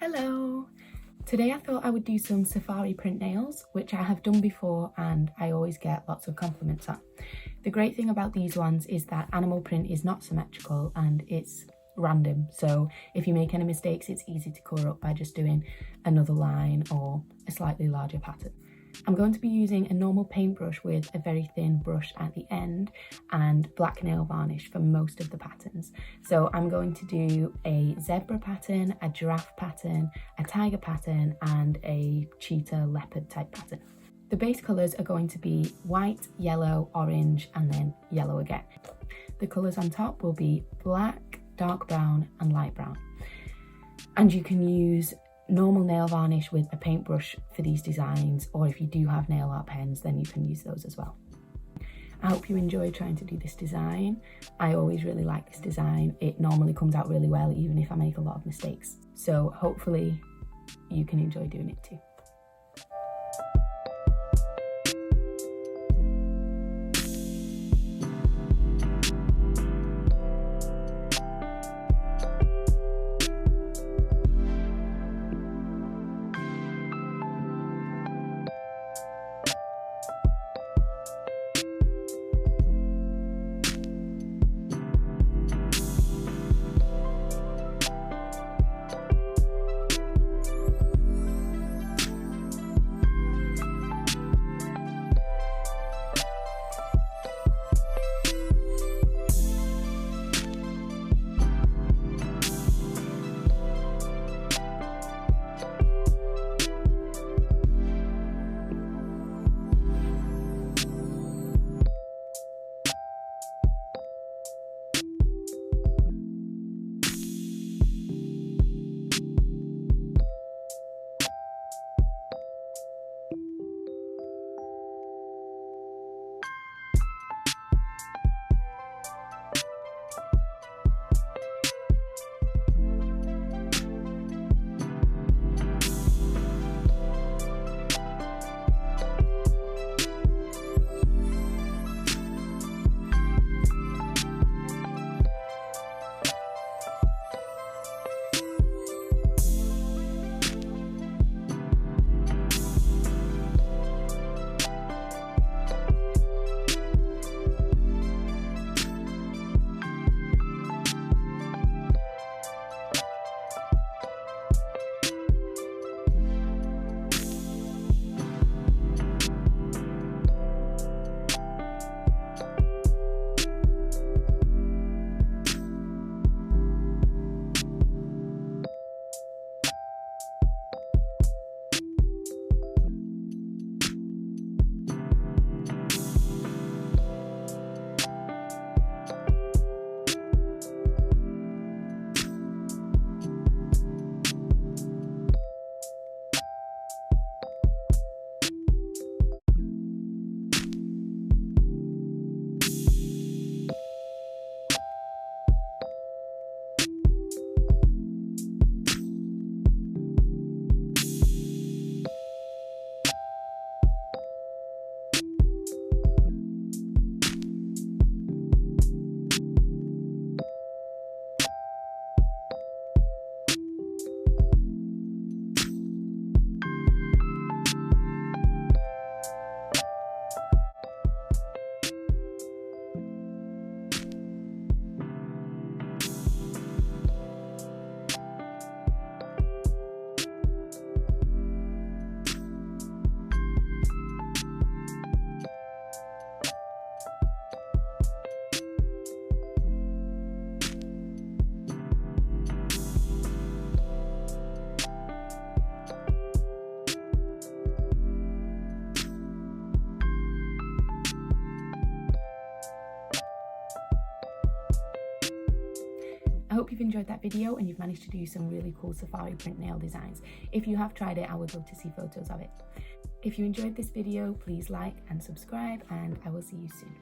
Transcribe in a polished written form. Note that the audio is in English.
Hello! Today I thought I would do some safari print nails, which I have done before and I always get lots of compliments on. The great thing about these ones is that animal print is not symmetrical and it's random, so if you make any mistakes it's easy to cover up by just doing another line or a slightly larger pattern. I'm going to be using a normal paintbrush with a very thin brush at the end and black nail varnish for most of the patterns. So I'm going to do a zebra pattern, a giraffe pattern, a tiger pattern and a cheetah leopard type pattern. The base colours are going to be white, yellow, orange and then yellow again. The colours on top will be black, dark brown and light brown. And you can use normal nail varnish with a paintbrush for these designs, or if you do have nail art pens then you can use those as well. I hope you enjoy trying to do this design. I always really like this design. It normally comes out really well even if I make a lot of mistakes. So hopefully you can enjoy doing it too. I hope you've enjoyed that video and you've managed to do some really cool safari print nail designs. If you have tried it, I would love to see photos of it. If you enjoyed this video, please like and subscribe and I will see you soon.